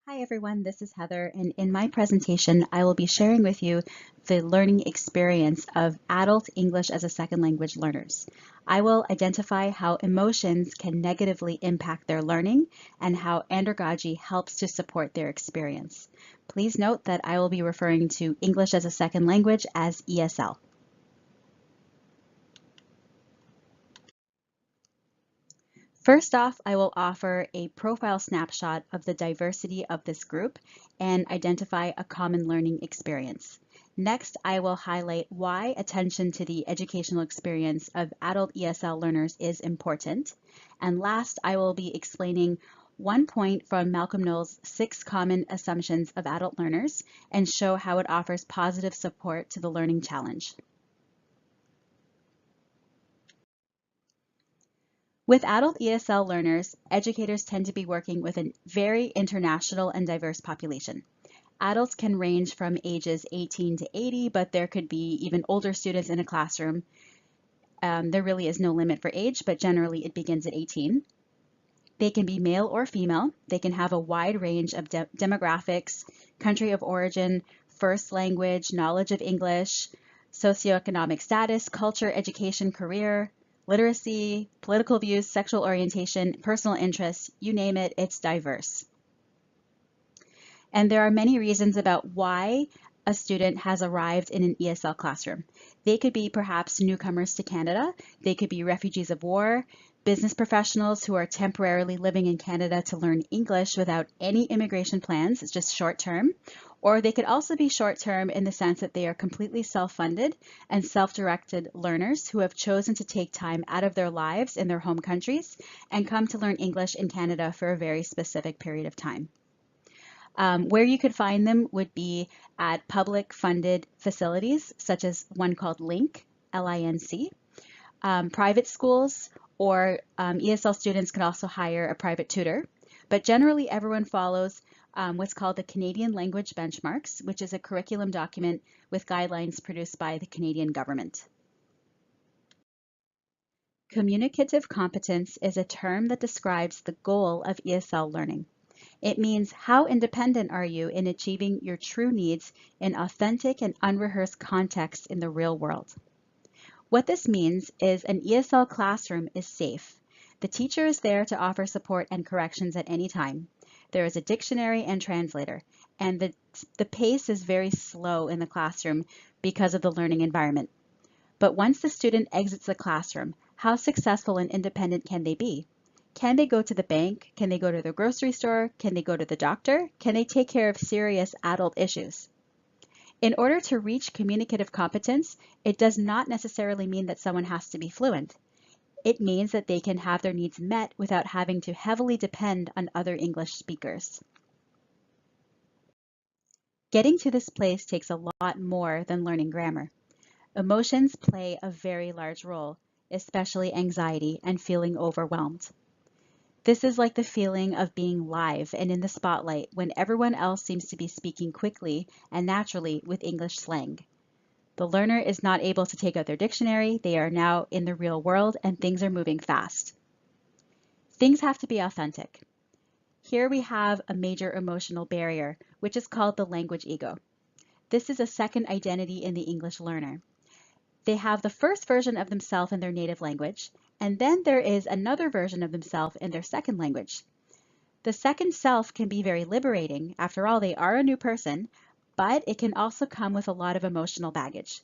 Hi everyone, this is Heather, and in my presentation, I will be sharing with you the learning experience of adult English as a second language learners. I will identify how emotions can negatively impact their learning and how Andragogy helps to support their experience. Please note that I will be referring to English as a second language as ESL. First off, I will offer a profile snapshot of the diversity of this group and identify a common learning experience. Next, I will highlight why attention to the educational experience of adult ESL learners is important. And last, I will be explaining one point from Malcolm Knowles' 6 common assumptions of adult learners and show how it offers positive support to the learning challenge. With adult ESL learners, educators tend to be working with a very international and diverse population. Adults can range from ages 18 to 80, but there could be even older students in a classroom. There really is no limit for age, but generally it begins at 18. They can be male or female. They can have a wide range of demographics, country of origin, first language, knowledge of English, socioeconomic status, culture, education, career, literacy, political views, sexual orientation, personal interests, you name it, it's diverse. And there are many reasons about why a student has arrived in an ESL classroom. They could be perhaps newcomers to Canada. They could be refugees of war, business professionals who are temporarily living in Canada to learn English without any immigration plans. It's just short term. Or they could also be short term in the sense that they are completely self-funded and self-directed learners who have chosen to take time out of their lives in their home countries and come to learn English in Canada for a very specific period of time. Where you could find them would be at public funded facilities, such as one called LINC, L-I-N-C, private schools, or ESL students can also hire a private tutor. But generally, everyone follows what's called the Canadian Language Benchmarks, which is a curriculum document with guidelines produced by the Canadian government. Communicative competence is a term that describes the goal of ESL learning. It means how independent are you in achieving your true needs in authentic and unrehearsed contexts in the real world. What this means is an ESL classroom is safe. The teacher is there to offer support and corrections at any time. There is a dictionary and translator, and the pace is very slow in the classroom because of the learning environment. But once the student exits the classroom, how successful and independent can they be? Can they go to the bank? Can they go to the grocery store? Can they go to the doctor? Can they take care of serious adult issues? In order to reach communicative competence, it does not necessarily mean that someone has to be fluent. It means that they can have their needs met without having to heavily depend on other English speakers. Getting to this place takes a lot more than learning grammar. Emotions play a very large role, especially anxiety and feeling overwhelmed. This is like the feeling of being live and in the spotlight when everyone else seems to be speaking quickly and naturally with English slang. The learner is not able to take out their dictionary, they are now in the real world and things are moving fast. Things have to be authentic. Here we have a major emotional barrier, which is called the language ego. This is a second identity in the English learner. They have the first version of themselves in their native language, and then there is another version of themselves in their second language. The second self can be very liberating. After all, they are a new person, but it can also come with a lot of emotional baggage.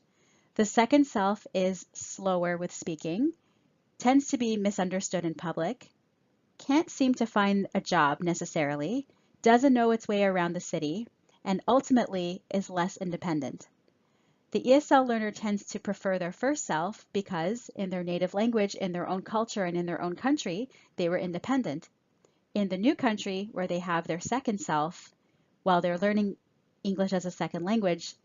The second self is slower with speaking, tends to be misunderstood in public, can't seem to find a job necessarily, doesn't know its way around the city, and ultimately is less independent. The ESL learner tends to prefer their first self because in their native language, in their own culture, and in their own country, they were independent. In the new country, where they have their second self, while they're learning English as a second language,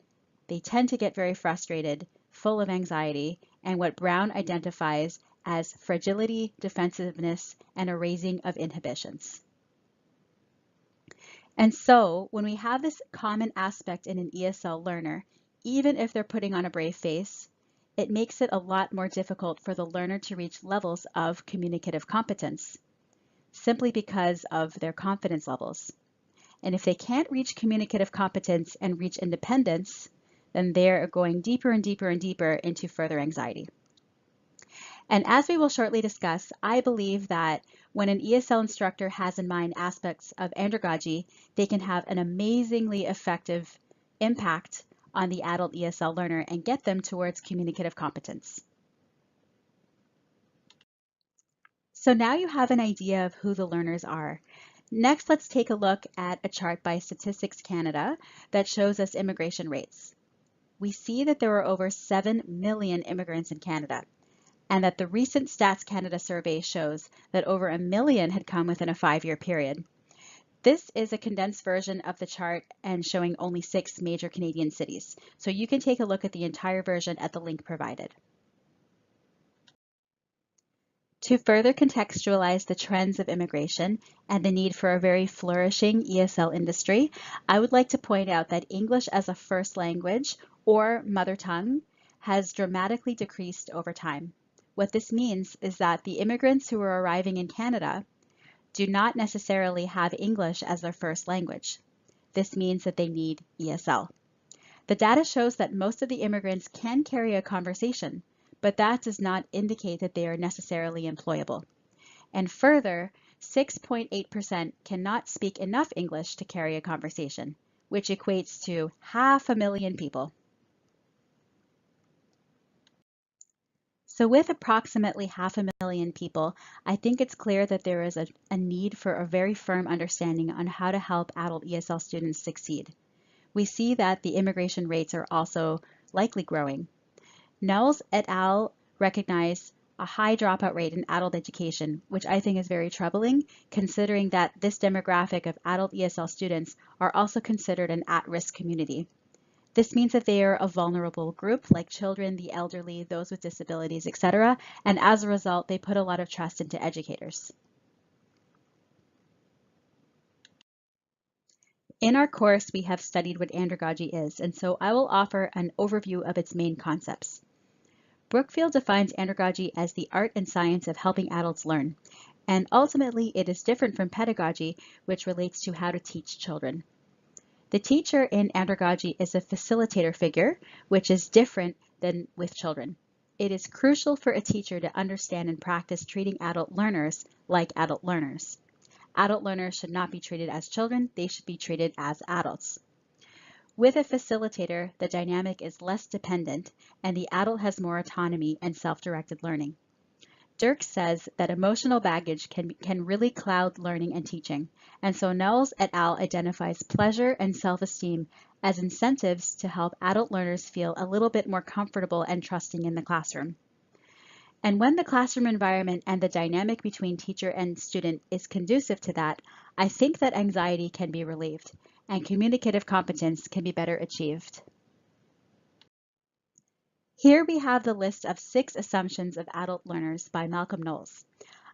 they tend to get very frustrated, full of anxiety, and what Brown identifies as fragility, defensiveness, and a raising of inhibitions. And so when we have this common aspect in an ESL learner, even if they're putting on a brave face, it makes it a lot more difficult for the learner to reach levels of communicative competence, simply because of their confidence levels. And if they can't reach communicative competence and reach independence, then they're going deeper and deeper and deeper into further anxiety. And as we will shortly discuss, I believe that when an ESL instructor has in mind aspects of andragogy, they can have an amazingly effective impact on the adult ESL learner and get them towards communicative competence. So now you have an idea of who the learners are. Next, let's take a look at a chart by Statistics Canada that shows us immigration rates. We see that there are over 7 million immigrants in Canada, and that the recent Stats Canada survey shows that over 1 million had come within a 5-year period. This is a condensed version of the chart and showing only 6 major Canadian cities. So you can take a look at the entire version at the link provided. To further contextualize the trends of immigration and the need for a very flourishing ESL industry, I would like to point out that English as a first language or mother tongue has dramatically decreased over time. What this means is that the immigrants who are arriving in Canada do not necessarily have English as their first language. This means that they need ESL. The data shows that most of the immigrants can carry a conversation, but that does not indicate that they are necessarily employable. And further, 6.8% cannot speak enough English to carry a conversation, which equates to 500,000 people. So with approximately 500,000 people, I think it's clear that there is a need for a very firm understanding on how to help adult ESL students succeed. We see that the immigration rates are also likely growing. Knowles et al. Recognize a high dropout rate in adult education, which I think is very troubling, considering that this demographic of adult ESL students are also considered an at-risk community. This means that they are a vulnerable group, like children, the elderly, those with disabilities, etc., and as a result, they put a lot of trust into educators. In our course, we have studied what andragogy is, and so I will offer an overview of its main concepts. Brookfield defines andragogy as the art and science of helping adults learn, and ultimately it is different from pedagogy, which relates to how to teach children. The teacher in andragogy is a facilitator figure, which is different than with children. It is crucial for a teacher to understand and practice treating adult learners like adult learners. Adult learners should not be treated as children, they should be treated as adults. With a facilitator, the dynamic is less dependent and the adult has more autonomy and self-directed learning. Dirk says that emotional baggage can really cloud learning and teaching, and so Knowles et al. Identifies pleasure and self-esteem as incentives to help adult learners feel a little bit more comfortable and trusting in the classroom. And when the classroom environment and the dynamic between teacher and student is conducive to that, I think that anxiety can be relieved and communicative competence can be better achieved. Here we have the list of 6 assumptions of adult learners by Malcolm Knowles.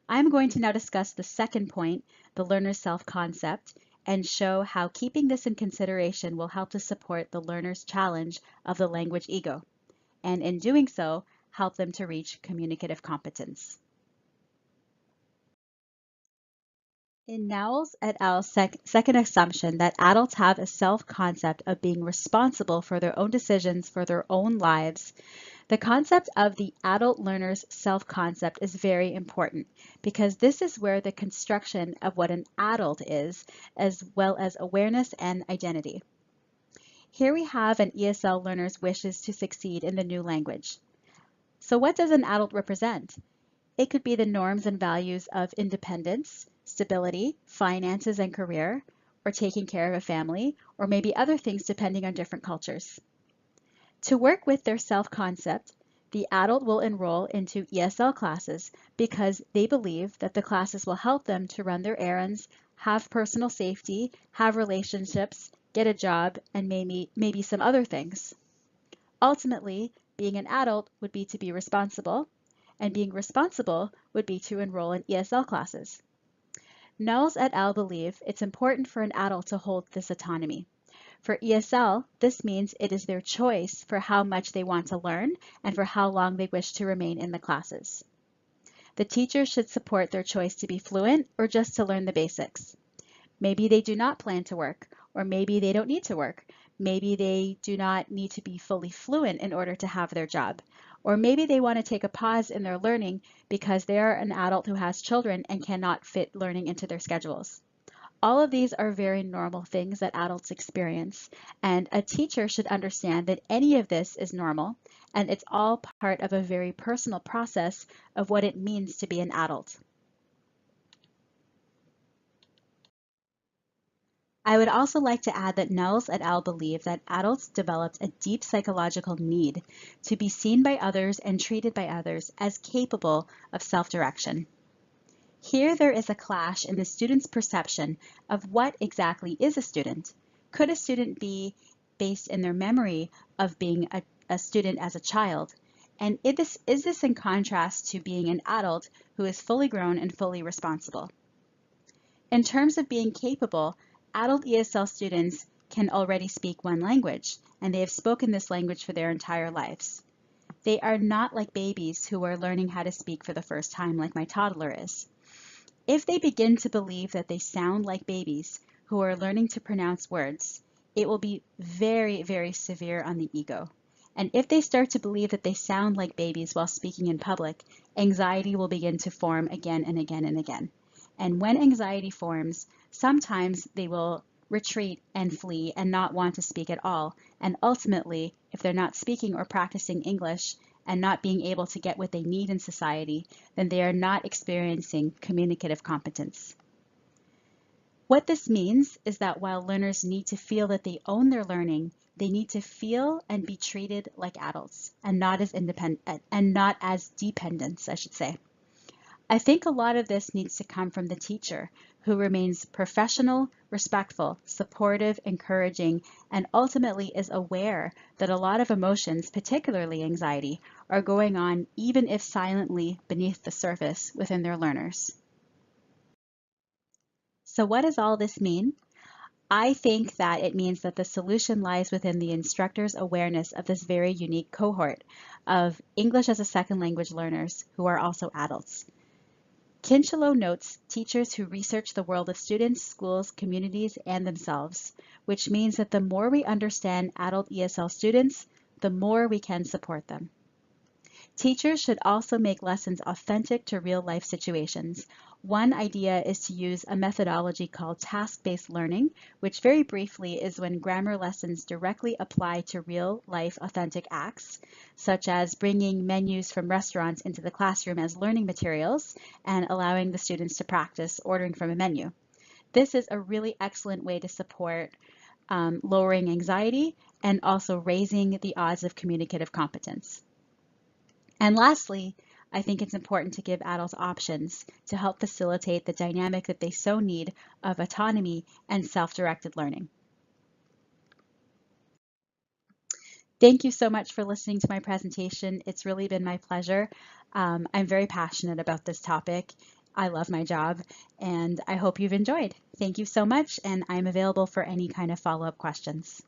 I'm going to now discuss the second point, the learner's self-concept, and show how keeping this in consideration will help to support the learner's challenge of the language ego, and in doing so, help them to reach communicative competence. In Knowles et al.'s second assumption that adults have a self-concept of being responsible for their own decisions for their own lives, the concept of the adult learner's self-concept is very important because this is where the construction of what an adult is, as well as awareness and identity. Here we have an ESL learner's wishes to succeed in the new language. So what does an adult represent? It could be the norms and values of independence, stability, finances and career, or taking care of a family, or maybe other things depending on different cultures. To work with their self-concept, the adult will enroll into ESL classes because they believe that the classes will help them to run their errands, have personal safety, have relationships, get a job, and maybe some other things. Ultimately, being an adult would be to be responsible, and being responsible would be to enroll in ESL classes. Knowles et al. Believe it's important for an adult to hold this autonomy. For ESL, this means it is their choice for how much they want to learn and for how long they wish to remain in the classes. The teacher should support their choice to be fluent or just to learn the basics. Maybe they do not plan to work, or maybe they don't need to work. Maybe they do not need to be fully fluent in order to have their job. Or maybe they want to take a pause in their learning because they are an adult who has children and cannot fit learning into their schedules. All of these are very normal things that adults experience, and a teacher should understand that any of this is normal, and it's all part of a very personal process of what it means to be an adult. I would also like to add that Nels et al. Believe that adults developed a deep psychological need to be seen by others and treated by others as capable of self-direction. Here there is a clash in the student's perception of what exactly is a student. Could a student be based in their memory of being a student as a child? And is this in contrast to being an adult who is fully grown and fully responsible? In terms of being capable, adult ESL students can already speak one language, and they have spoken this language for their entire lives. They are not like babies who are learning how to speak for the first time like my toddler is. If they begin to believe that they sound like babies who are learning to pronounce words, it will be very, very severe on the ego. And if they start to believe that they sound like babies while speaking in public, anxiety will begin to form again and again and again. And when anxiety forms, sometimes they will retreat and flee and not want to speak at all. And ultimately, if they're not speaking or practicing English and not being able to get what they need in society, then they are not experiencing communicative competence. What this means is that while learners need to feel that they own their learning, they need to feel and be treated like adults and not as independent and not as dependents, I should say. I think a lot of this needs to come from the teacher, who remains professional, respectful, supportive, encouraging, and ultimately is aware that a lot of emotions, particularly anxiety, are going on even if silently beneath the surface within their learners. So what does all this mean? I think that it means that the solution lies within the instructor's awareness of this very unique cohort of English as a second language learners who are also adults. Kinchelow notes teachers who research the world of students, schools, communities, and themselves, which means that the more we understand adult ESL students, the more we can support them. Teachers should also make lessons authentic to real-life situations. One idea is to use a methodology called task-based learning, which very briefly is when grammar lessons directly apply to real-life authentic acts, such as bringing menus from restaurants into the classroom as learning materials and allowing the students to practice ordering from a menu. This is a really excellent way to support lowering anxiety and also raising the odds of communicative competence. And lastly, I think it's important to give adults options to help facilitate the dynamic that they so need of autonomy and self-directed learning. Thank you so much for listening to my presentation. It's really been my pleasure. I'm very passionate about this topic. I love my job, and I hope you've enjoyed. Thank you so much, and I'm available for any kind of follow-up questions.